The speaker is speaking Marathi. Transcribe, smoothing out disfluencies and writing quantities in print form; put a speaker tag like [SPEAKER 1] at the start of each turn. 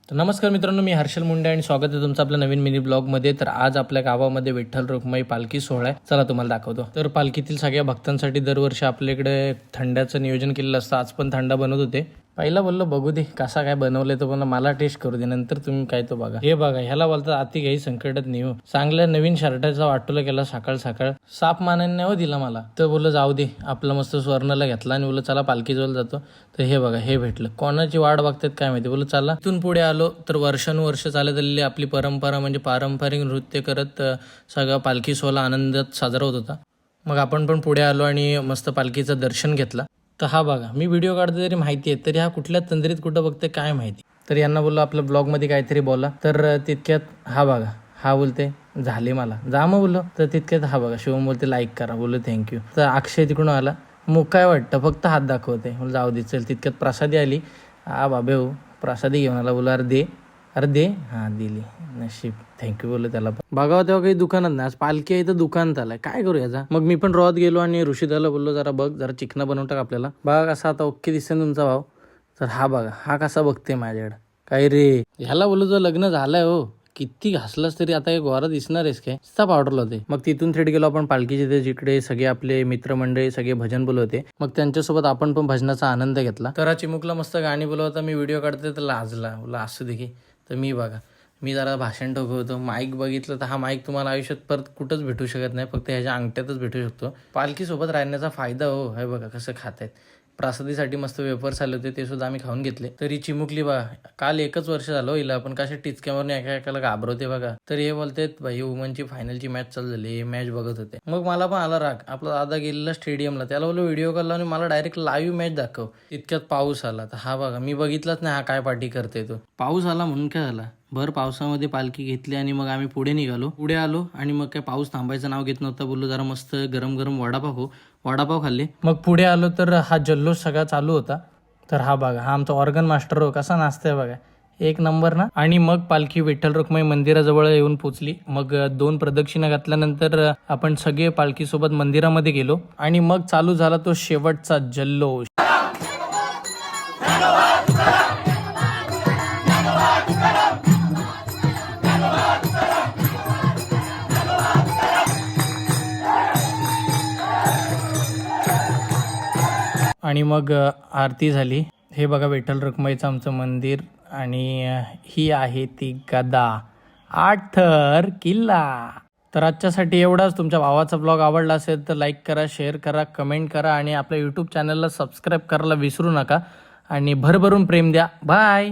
[SPEAKER 1] तर नमस्कार मित्रांनो, मी हर्षल मुंडे आणि स्वागत आहे तुमचं आपल्या नवीन मिनी ब्लॉगमध्ये. तर आज आपल्या गावामध्ये विठ्ठल रुक्माई पालखी सोहळा आहे. चला तुम्हाला दाखवतो. तर पालखीतील सगळ्या भक्तांसाठी दरवर्षी आपल्याकडे थंड्याचं नियोजन केलेलं असतं. आज पण थंडा बनवत होते. पहिला बोललो बघू दे कसा काय बनवलंय, तो पण मला टेस्ट करू दे, नंतर तुम्ही काय तो बघा. हे बघा, ह्याला बोलतात आती घ्याई संकटात नेऊ. चांगल्या नवीन शर्टाचा वाटोला केला सकाळ सकाळ. साप मानाने हो दिला मला. तर बोललो जाऊ दे, आपला मस्त स्वर्णाला घेतला आणि बोललो चला पालखीजवळ जातो. तर हे बघा, हे भेटलं. कोणाची वाट बघतात काय माहिती. बोललो चला. इथून पुढे आलो तर वर्षानुवर्ष चालत आलेली आपली परंपरा म्हणजे पारंपरिक नृत्य करत सगळा पालखी सोहळा आनंदात साजरा होत होता. मग आपण पण पुढे आलो आणि मस्त पालखीचं दर्शन घेतलं. तर हा बघा, मी व्हिडिओ काढतो तरी माहिती आहे, तरी हा कुठल्या तंद्रीत कुठं बघते काय माहिती. तर यांना बोललो आपल्या ब्लॉगमध्ये काहीतरी बोला. तर तितक्यात हा बघा, हा बोलते झाले मला जा. मग बोललो तर तितक्यात हा बघा, शिवम बोलते लाईक करा. बोललो थँक्यू. तर अक्षय तिकडून आला. मग काय वाटतं, फक्त हात दाखवते. बोल जाऊ दे चल. तितक्यात प्रसादी आली. हा बाबे हो, प्रसादी घेऊन आला. बोला अरे दे हां दिली. नशीब. थँक्यू बोललो त्याला. बघावं तेव्हा काही दुकानात नाही, आज पालखी आहे तर दुकानात आलाय, काय करू याचा. मग मी पण रोहात गेलो आणि ऋषीदाला बोललो जरा बघ, जरा चिकना बनवून टाक आपल्याला. बघा कसा आता ओके दिसते तुमचा भाव. तर हा बघा, हा कसा बघते माझ्याकडे. काय रे ह्याला बोललो जर लग्न झालंय हो, किती घासलास तरी आता काही गोरा दिसणार आहेस काय, नुसता पावडरला होते. मग तिथून थेट गेलो आपण पालखीचे जिकडे सगळे आपले मित्रमंडळी सगळे भजन बोलवते. मग त्यांच्यासोबत आपण पण भजनाचा आनंद घेतला. तर चिमुकला मस्त गाणी बोलवता, मी व्हिडिओ काढते तर लाजला. बोला असू दे की. तर मी बघा, मी जरा भाषण ठोकवतो. माईक बघितलं तर हा माईक तुम्हाला आयुष्यात परत कुठंच भेटू शकत नाही, फक्त ह्याच्या अंगठ्यातच भेटू शकतो. पालखीसोबत राहण्याचा फायदा हो. हे बघा कसं खात आहेत. प्रसादीसाठी मस्त वेफर्स आले होते, ते सुद्धा आम्ही खाऊन घेतले. तरी चिमुकली बघा, काल 1 वर्ष झालं हिला, पण कशा टिचक्यावरून एका एकाला घाबरवते बघा. तर हे बोलतात भाई वुमनची फायनलची मॅच चालू झाली, हे मॅच बघत होते. मग मला पण आला राग. आपला दादा गेलेला स्टेडियमला, त्याला बोललो व्हिडिओ कॉल आणि मला डायरेक्ट लाईव्ह मॅच दाखव. इतक्यात पाऊस आला. तर हा बघा, मी बघितलंच नाही हा काय पार्टी करते. तो पाऊस आला म्हणून काय झाला, भर पावसामध्ये पालखी घेतली आणि मग आम्ही पुढे आलो आणि मग काय पाऊस थांबायचं नाव घेत नव्हता. बोललो जरा मस्त गरम गरम वडापाव खाल्ले. मग पुढे आलो तर हा जल्लोष सगळा चालू होता. तर हा बघा, हा आमचा ऑर्गन मास्टर हो, कसा नाचतोय बघा, एक नंबर ना. आणि मग पालखी विठ्ठल रुक्माई मंदिराजवळ येऊन पोचली. मग 2 प्रदक्षिणा घातल्यानंतर आपण सगळे पालखीसोबत मंदिरामध्ये गेलो आणि मग चालू झाला तो शेवटचा जल्लोष. आणि मग आरती झाली. हे बघा विठ्ठल रुक्माईचं आमचं मंदिर आणि ही आहे ती गदा, 8 थर किल्ला. तर आजच्यासाठी एवढाच. तुमच्या भावाचा ब्लॉग आवडला असेल तर लाईक करा, शेअर करा, कमेंट करा आणि आपल्या यूट्यूब चॅनलला सबस्क्राईब करायला विसरू नका आणि भरभरून प्रेम द्या. बाय.